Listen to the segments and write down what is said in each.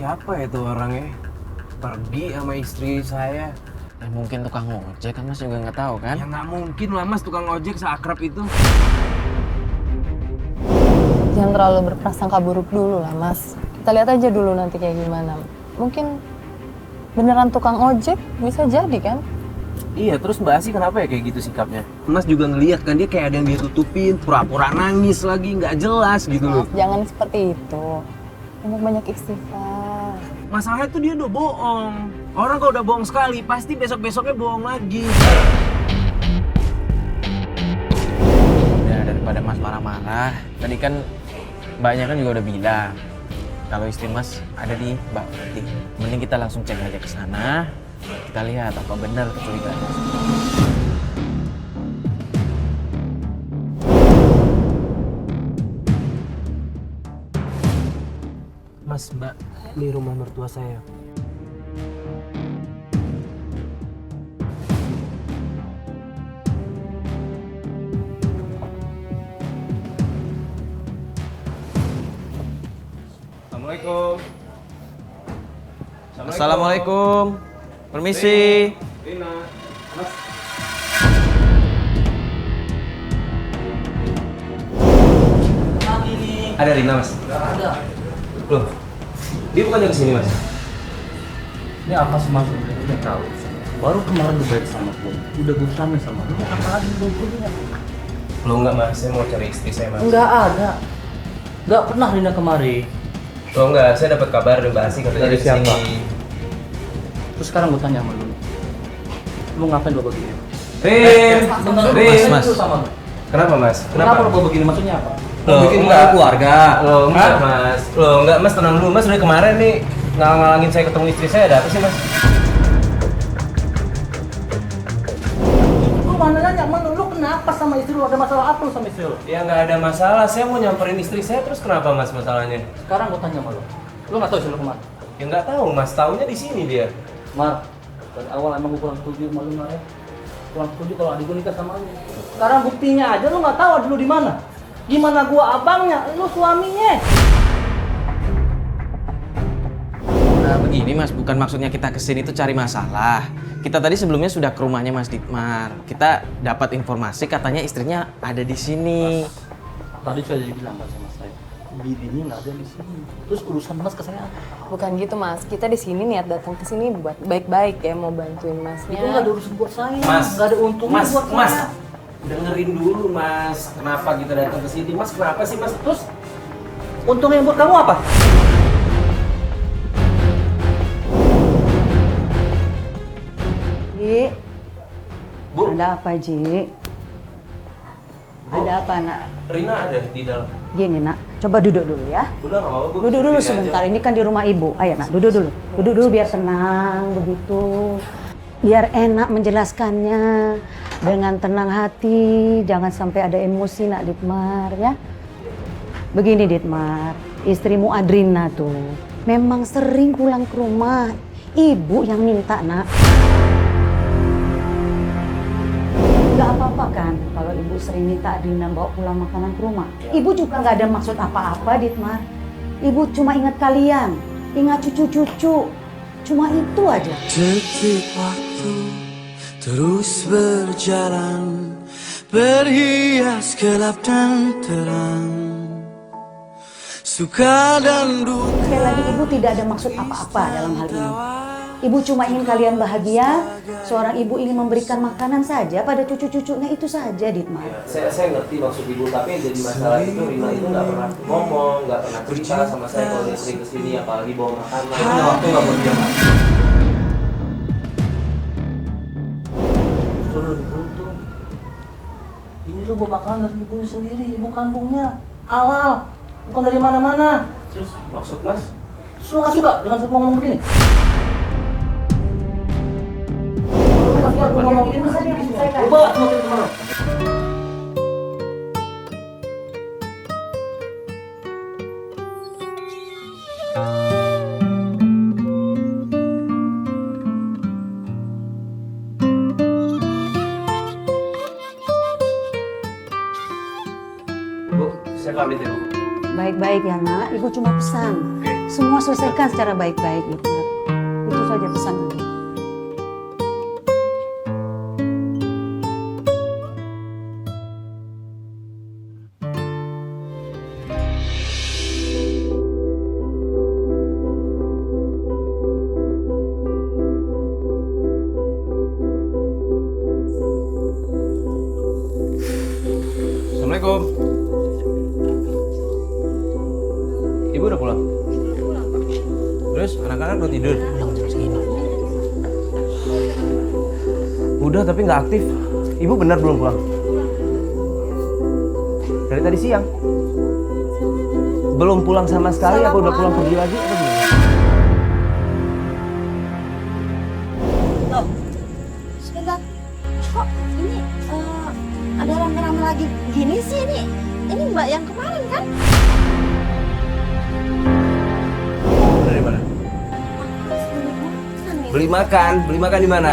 Siapa ya itu orangnya? Pergi sama istri saya. Ya mungkin tukang ojek kan Mas juga nggak tahu kan? Ya nggak mungkin lah Mas, tukang ojek seakrab itu. Jangan terlalu berprasangka buruk dulu lah Mas. Kita lihat aja dulu nanti kayak gimana. Mungkin beneran tukang ojek, bisa jadi kan? Iya, terus Mbak Asi kenapa ya kayak gitu sikapnya? Mas juga ngeliat kan dia kayak ada yang dia tutupin, pura-pura nangis lagi, nggak jelas gitu loh. Mas, jangan seperti itu. Banyak-banyak istighfar. Masalahnya tuh dia udah bohong. Orang kalau udah bohong sekali, pasti besok-besoknya bohong lagi. Ya daripada Mas marah-marah, tadi kan Mbaknya kan juga udah bilang kalau istri Mas ada di Mbak Putih. Mending kita langsung cek aja ke sana. Kita lihat apa benar kecurigaan Mas. Mas, Mbak, ini rumah mertua saya. Assalamualaikum. Assalamualaikum. Permisi. Rina. Mas. Ada Rina, Mas? Gak ada. Loh, dia bukannya kesini, Mas? Ini apa sih maksudnya? Udah tahu. Baru kemarin lu baik sama gue. Udah gue sama lu. Apa lagi gue? Loh, enggak, Mas. Saya mau cari istri saya, Mas. Enggak ada. Enggak pernah Rina kemari. Loh, enggak. Saya dapat kabar dari Mbak Asi katanya Dari di sini. siapa? Terus sekarang gue tanya sama lu. Lu ngapain lo begini? Rin! Rin! Mas. Lu sama lu. Kenapa, Mas? Kenapa lu begini? Maksudnya apa? Loh, Bikin enggak. keluarga. Loh, enggak, Hah? Mas. Loh, enggak, Mas. Tenang dulu, Mas. Dari kemarin nih ngalangin saya ketemu istri saya. Ada apa sih, Mas? Lu mana nanya sama lu kenapa sama istri lu? Ada masalah apa lu sama istri lu? Ya, nggak ada masalah. Saya mau nyamperin istri saya. Terus kenapa, Mas, masalahnya? Sekarang gue tanya sama lu. Lu nggak tahu istri lu kemana? Ya, nggak tahu, Mas. Taunya di sini dia. Mar, dari awal emang gue kurang setuju sama lu, Mar, ya. Kurang setuju kalau adik gue nikah sama lu. Sekarang buktinya aja lu nggak tahu adik lu di mana. Gimana gua abangnya, lu suaminya. Nah begini Mas, bukan maksudnya kita kesini tuh cari masalah. Kita tadi sebelumnya sudah ke rumahnya Mas Ditmar. Kita dapat informasi katanya istrinya ada di sini. Tadi sudah dibilang kan sama saya, bininya nggak ada di sini. Terus urusan Mas ke saya apa? Bukan gitu Mas, kita di sini niat datang ke sini buat baik-baik ya, mau bantuin Masnya. Itu nggak ada urusan buat saya, Mas, nggak ada untungnya Mas, buat Mas. saya. Dengerin dulu, Mas. Kenapa kita datang ke sini? Mas, kenapa sih, Mas? Terus untungnya buat kamu apa? Ji, Bu, ada apa Ji? Ada apa nak? Rina ada di dalam. Gini nak, coba duduk dulu ya. Udah nggak apa-apa, Bu. Duduk dulu Sini sebentar, aja. ini kan di rumah ibu. Ayo nak, duduk dulu. Duduk dulu biar tenang begitu. Biar enak menjelaskannya dengan tenang hati, jangan sampai ada emosi nak Ditmar ya. Begini Ditmar, istrimu Adrina tuh memang sering pulang ke rumah. Ibu yang minta nak. Nggak apa-apa kan kalau ibu sering minta Adrina bawa pulang makanan ke rumah. Ibu juga nggak ada maksud apa-apa Ditmar. Ibu cuma ingat kalian, ingat cucu-cucu. Cuma itu aja. Detik waktu terus berjalan, berhias gelap dan terang, suka dan duka. Sekali lagi ibu tidak ada maksud apa-apa dalam hal ini. Ibu cuma ingin kalian bahagia. Seorang ibu ingin memberikan makanan saja pada cucu-cucunya, itu saja Ditmar. Saya ngerti maksud Ibu, tapi yang jadi masalah itu Rina itu nggak pernah ngomong, nggak pernah cerita sama saya kalau dia sering kesini, apalagi bawa makanan. Dia punya waktu nggak buat dia, Mas. Suruh diberuntung. Ini lu bawa makanan dari ibunya sendiri, ibu kandungnya. Awal, bukan dari mana-mana. Terus maksud Mas? Terus lu nggak suka dengan ngomong begini? Lu ngomong begini, lu bawa semua ke mana? Bu, saya pamit ya, Bu. Baik-baik ya nak, ibu cuma pesan. semua selesaikan secara baik-baik Ditmar. Itu saja pesan aku. Assalamualaikum. Ibu udah pulang? Terus anak-anak udah tidur? Udah tapi nggak aktif. Ibu benar belum pulang? Dari tadi siang. Belum pulang sama sekali, apa udah pulang pergi lagi? Apa gimana? Loh, sebentar. Kok ini ada rame-rame lagi gini sih ini? Ini Mbak yang kemarin kan? Dari mana? Beli makan di mana?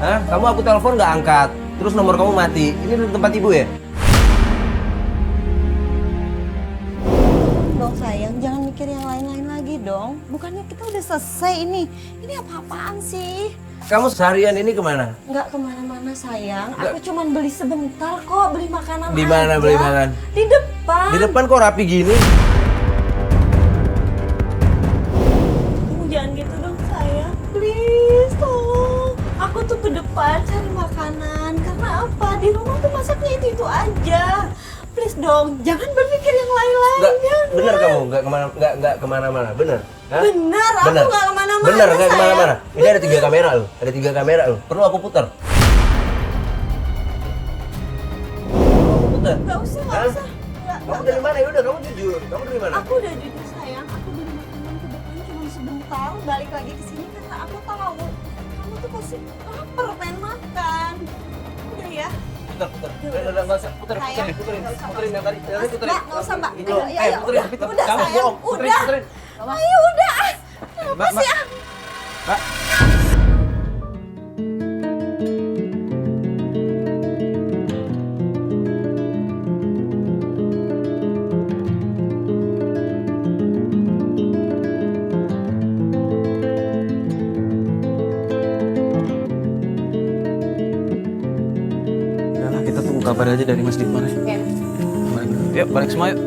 Hah? Kamu aku telepon nggak angkat, terus nomor kamu mati. Ini tempat ibu ya? Dong sayang, jangan mikir yang lain-lain lagi dong. Bukannya kita udah selesai ini. Ini apa-apaan sih? Kamu seharian ini kemana? Nggak kemana-mana sayang. Aku cuman beli sebentar kok, beli makanan Di mana aja. beli makan? Di depan. Di depan kok rapi gini? Kamu jangan gitu dong sayang. Please tolong. Aku tuh ke depan cari makanan. Karena apa? Di rumah tuh masaknya itu aja. Please dong, jangan berpikir yang lain-lainnya. Bener kamu nggak kemana-mana, bener? Hah? Bener, aku Bener. nggak kemana-mana. Bener nggak sayang. kemana-mana. Ini ada 3 kamera loh, ada 3 kamera loh. Perlu aku putar? Perlu aku putar? Nggak usah, nggak Hah? usah. Kamu dari mana? Ya udah, kamu jujur. Kamu dari mana? Aku udah jujur sayang, aku beli makanan ke depan cuma sebentar, balik lagi ke sini karena aku tahu kamu tuh pasti lapar pengen makan. Udah ya. Putar. Udah, nggak usah. Puterin yang tadi. Mas, Mbak, nggak usah Mbak. Ini loh. Ayo, Puterin. udah Kamu sayang, bohong. udah. Puterin. Ayo udah. Kenapa sih ah? Mbak. Udahlah, kita tunggu kabar aja dari Mas Ditmar ya. Oke. Yuk, balik semua yuk.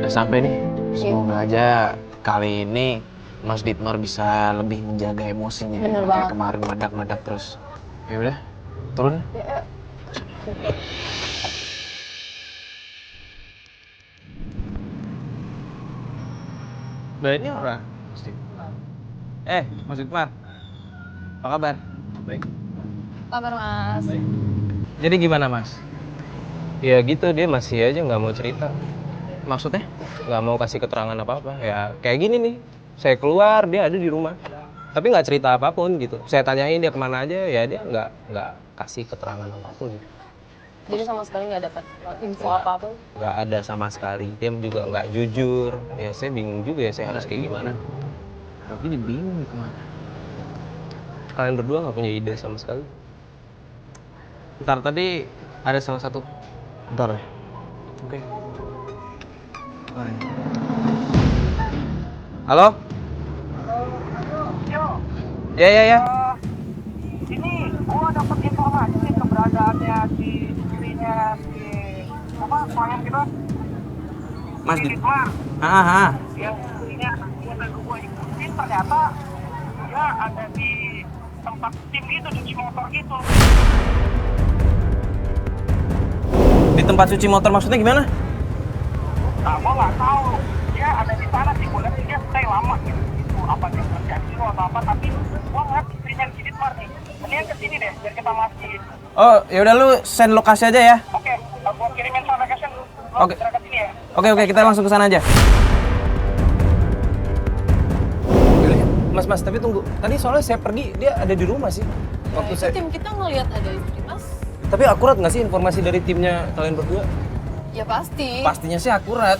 Udah sampai nih. Semoga aja kali ini Mas Ditmar bisa lebih menjaga emosinya. Bener Kayak banget. kemarin meledak-meledak terus. Ya udah, turun. Nah ini orang. Mas Ditmar. Apa kabar? Baik. Kabar Mas. Jadi gimana Mas? Ya gitu, dia masih aja nggak mau cerita. Maksudnya? Nggak mau kasih keterangan apa-apa. Ya kayak gini nih, saya keluar, dia ada di rumah. Tapi nggak cerita apapun gitu. Saya tanyain dia kemana aja, ya dia nggak kasih keterangan apapun. Jadi sama sekali nggak dapat info apapun. Nggak ada sama sekali. Dia juga nggak jujur. Ya saya bingung juga ya, saya harus kayak gimana. Tapi ini bingung nih kemana. Kalian berdua nggak punya ide sama sekali. Ntar tadi ada salah satu. Bentar ya. Oke. Halo? Ya. Ini gua dapat informasi keberadaannya si istrinya si apa klien kita Mas si Dit. Ditmar yang istrinya yang gua ikutin ternyata dia ada di tempat tim gitu cuci motor gitu. Di tempat cuci motor maksudnya gimana? Nah gua nggak tahu dia ada di sana sih, gua lihat dia stay lama gitu. Apa dia kerja di sini atau apa, tapi gua ngeliat istrinya si Ditmar nih. Mendingan kesini deh biar kita mastiin. Oh, ya udah lu send lokasi aja ya. Oke, gua kirimin location. Oke. Kita kesini ya. Oke, kita langsung ke sana aja. Mas, tapi tunggu. Tadi soalnya saya pergi, dia ada di rumah sih. Waktu saya. Tim kita ngelihat ada istri Mas. Tapi akurat nggak sih informasi dari timnya kalian berdua? Ya pasti. Pastinya sih akurat.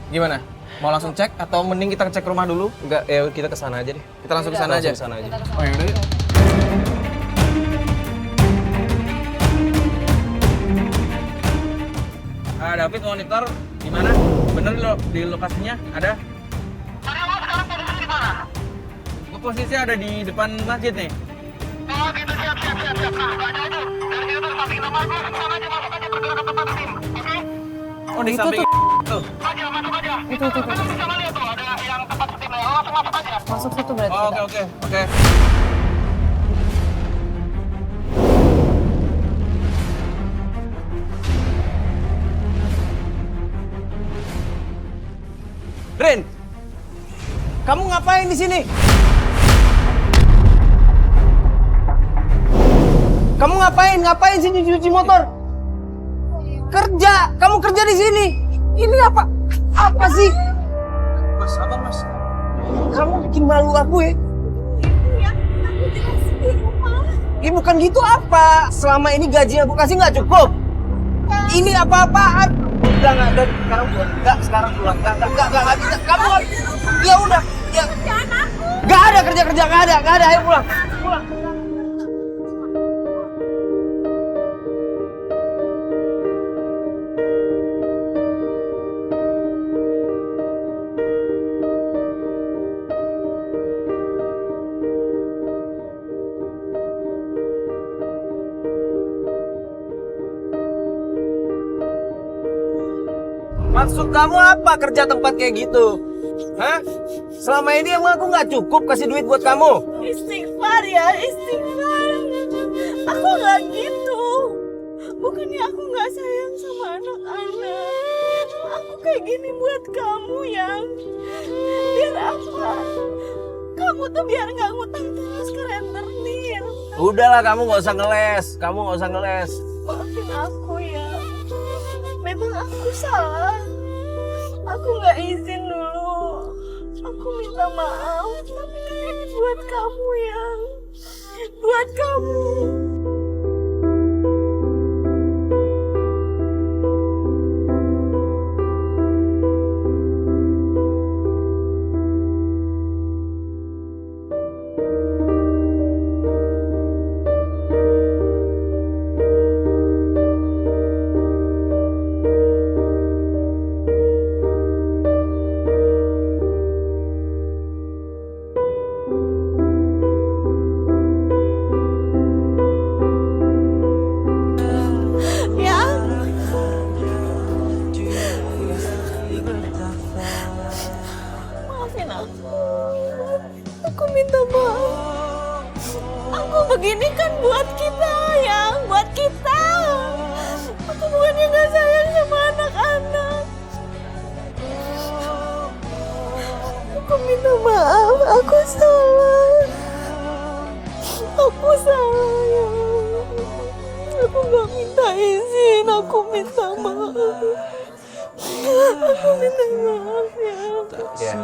Gimana? Mau langsung cek atau mending kita cek rumah dulu? Enggak, ya kita ke sana aja deh. Kita langsung ke sana aja. Langsung ke sana aja. Oh yaudah yuk. David monitor di mana? Bener di lokasinya ada? Tadi lo sekarang posisi di mana? Gue posisi ada di depan masjid nih. Oh gitu, siap. Nah, gak jauh tuh. Dari situ tuh samping nama gue, sana aja masuk aja bergerak ke tempat tim. Oke? Oh di samping tuh. Masuk aja. Itu. Kan bisa lihat tuh ada yang tempat timnya. Lo langsung masuk aja. Masuk situ berarti. Oh, kita. oke. Rin, kamu ngapain di sini? Kamu ngapain sih cuci motor? Kerja, kamu kerja di sini. Ini apa? Apa sih? Mas, sabar mas. Kamu bikin malu aku ya. Ya bukan gitu apa? Selama ini gaji aku kasih nggak cukup. Ini apa-apaan? Udah, sekarang pulang. Nggak bisa. Kamu ya udah. Ya. Nggak ada kerja, nggak ada. Ayo pulang. Maksud kamu apa kerja tempat kayak gitu? Hah? Selama ini emang aku nggak cukup kasih duit buat kamu? Istighfar ya, istighfar. Aku nggak gitu. Bukannya aku nggak sayang sama anak-anak. Aku kayak gini buat kamu yang biar apa? Kamu tuh biar nggak ngutang terus ke rentenir. Udahlah, kamu nggak usah ngeles. Maafin aku ya. Memang aku salah. Aku nggak izin dulu. Aku minta maaf. Tapi ini buat kamu yang, buat kamu. Maafin aku. Aku minta maaf. Aku begini kan buat kita, yang buat kita. Aku bukannya gak sayang sama anak-anak. Aku minta maaf. Aku salah. Aku salah ya. Aku gak minta izin. Aku minta maaf. Aku minta maaf ya. Ya,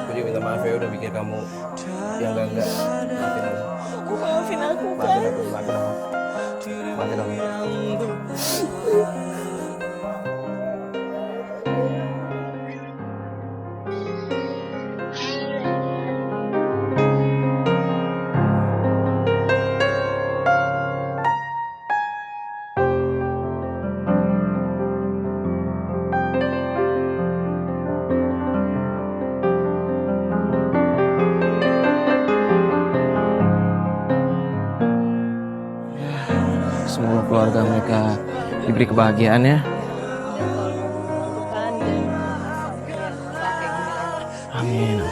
aku juga minta maaf ya udah bikin kamu yang enggak. Maafin aku kan. Maafin aku. Semoga keluarga mereka diberi kebahagiaan ya. Amin.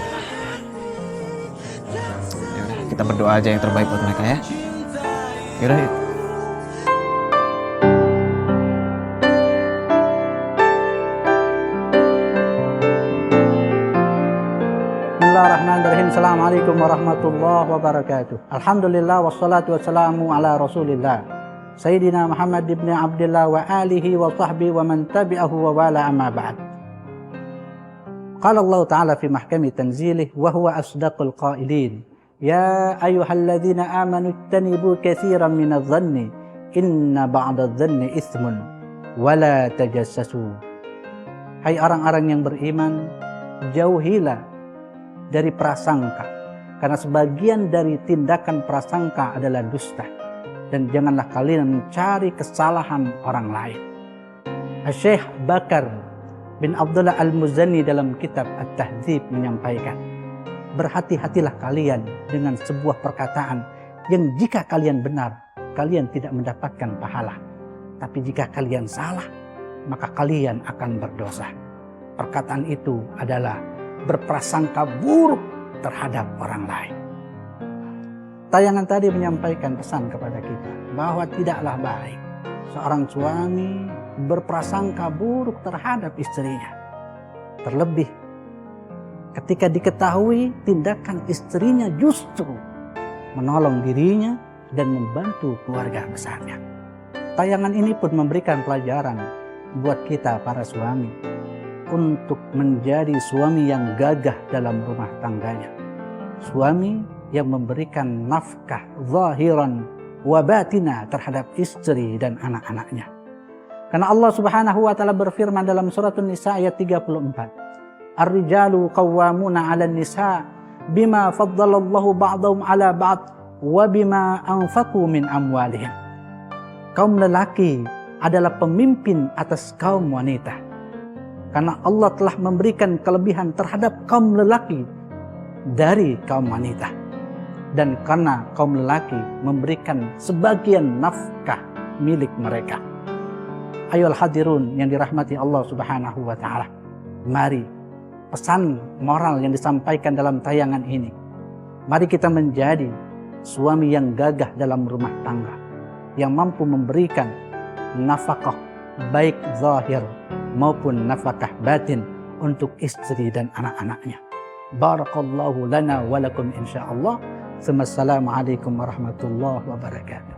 Yaudah, kita berdoa aja yang terbaik buat mereka ya. Yaudah, yuk. Bismillahirrahmanirrahim. Assalamualaikum warahmatullahi wabarakatuh. Alhamdulillah wassalatu wassalamu ala rasulillah Sayyidina Muhammad ibn Abdullah wa alihi wa sahbihi wa man tabi'ahu wa wala amma ba'd. Qala Allah Ta'ala fi mahkami tanzilih wa huwa asdaqul qailin. Ya ayyuhalladzina amanu ijtanibu katsiran minadh-dhanni Inna ba'da dhanni ithmun wala tajassasu. Hai orang-orang yang beriman, jauhilah dari prasangka, karena sebagian dari tindakan prasangka adalah dusta, dan janganlah kalian mencari kesalahan orang lain. Syekh Bakar bin Abdullah Al-Muzanni dalam kitab At-Tahdzib menyampaikan, berhati-hatilah kalian dengan sebuah perkataan yang jika kalian benar, kalian tidak mendapatkan pahala. Tapi jika kalian salah, maka kalian akan berdosa. Perkataan itu adalah berprasangka buruk terhadap orang lain. Tayangan tadi menyampaikan pesan kepada kita bahwa tidaklah baik seorang suami berprasangka buruk terhadap istrinya. Terlebih ketika diketahui tindakan istrinya justru menolong dirinya dan membantu keluarga besarnya. Tayangan ini pun memberikan pelajaran buat kita para suami untuk menjadi suami yang gagah dalam rumah tangganya. Suami yang memberikan nafkah zahiran wa batina terhadap istri dan anak-anaknya. Karena Allah Subhanahu wa taala berfirman dalam surat An-Nisa ayat 34. Ar-rijalu qawwamuna 'alan nisa bima faddalallahu ba'dahum 'ala ba'd wa bima anfaqu min amwalihim. Kaum lelaki adalah pemimpin atas kaum wanita. Karena Allah telah memberikan kelebihan terhadap kaum lelaki dari kaum wanita. Dan karena kaum lelaki memberikan sebagian nafkah milik mereka. Ayolah hadirun yang dirahmati Allah Subhanahu wa taala. Mari pesan moral yang disampaikan dalam tayangan ini. Mari kita menjadi suami yang gagah dalam rumah tangga, yang mampu memberikan nafkah baik zahir maupun nafkah batin untuk istri dan anak-anaknya. Barakallahu lana wa lakum insyaallah. Assalamualaikum warahmatullahi wabarakatuh.